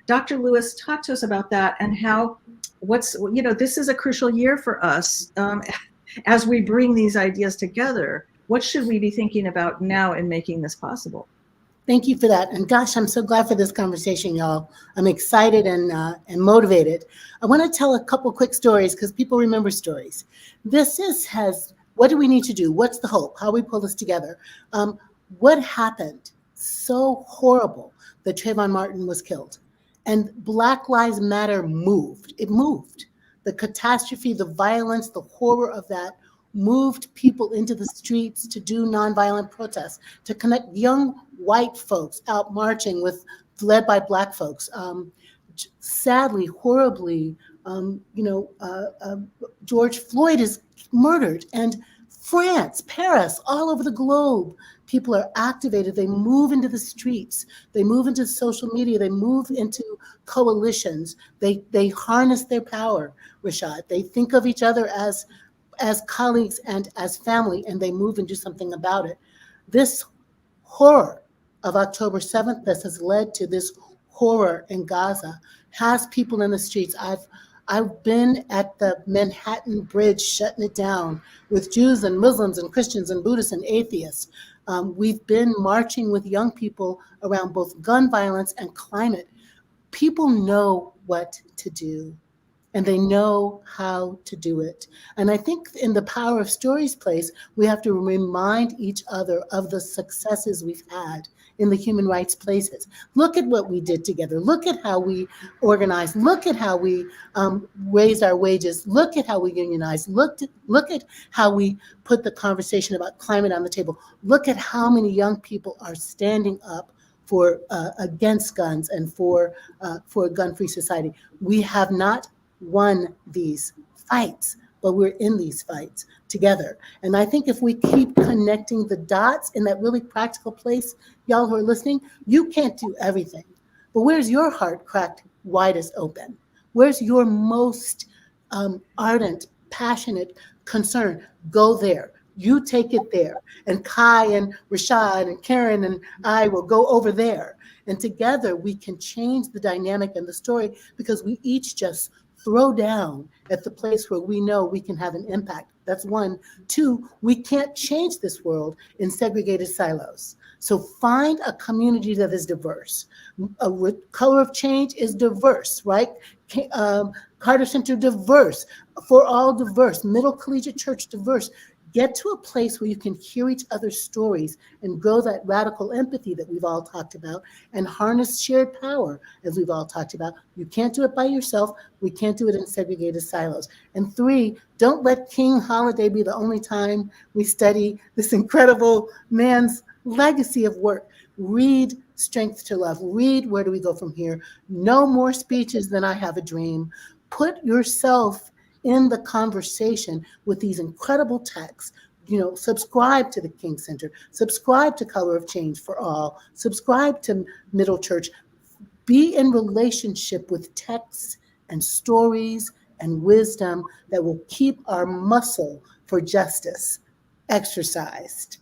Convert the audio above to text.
Dr. Lewis, talk to us about that and how, this is a crucial year for us as we bring these ideas together. What should we be thinking about now in making this possible? Thank you for that. And gosh, I'm so glad for this conversation, y'all. I'm excited and motivated. I want to tell a couple quick stories because people remember stories. What do we need to do? What's the hope? How we pull this together? What happened? So horrible that Trayvon Martin was killed. And Black Lives Matter moved. It moved. The catastrophe, the violence, the horror of that moved people into the streets to do nonviolent protests, to connect young white folks out marching led by Black folks. Sadly, horribly, George Floyd is murdered, and France, Paris, all over the globe, people are activated. They move into the streets. They move into social media. They move into coalitions. They harness their power, Rashad. They think of each other as colleagues and as family, and they move and do something about it. This horror of October 7th that has led to this horror in Gaza has people in the streets. I've been at the Manhattan Bridge shutting it down with Jews and Muslims and Christians and Buddhists and atheists. We've been marching with young people around both gun violence and climate. People know what to do, and they know how to do it. And I think in the Power of Stories place, we have to remind each other of the successes we've had in the human rights places. Look at what we did together. Look at how we organized. Look at how we raised our wages. Look at how we unionized. Look at how we put the conversation about climate on the table. Look at how many young people are standing up for against guns and for a gun-free society. We have not won these fights, but we're in these fights together. And I think if we keep connecting the dots in that really practical place, y'all who are listening, you can't do everything. But where's your heart cracked widest open? Where's your most ardent, passionate concern? Go there. You take it there. And Kai and Rashad and Karin and I will go over there. And together we can change the dynamic and the story because we each just throw down at the place where we know we can have an impact. That's one. Two, we can't change this world in segregated silos. So find a community that is diverse. Color of Change is diverse, right? Carter Center diverse, For All diverse, Middle Collegiate Church diverse. Get to a place where you can hear each other's stories and grow that radical empathy that we've all talked about and harness shared power, as we've all talked about. You can't do it by yourself. We can't do it in segregated silos. And three, don't let King Holiday be the only time we study this incredible man's legacy of work. Read Strength to Love. Read Where Do We Go From Here? No more speeches than I Have a Dream. Put yourself in the conversation with these incredible texts. Subscribe to the King Center, subscribe to Color of Change for All, subscribe to Middle Church. Be in relationship with texts and stories and wisdom that will keep our muscle for justice exercised.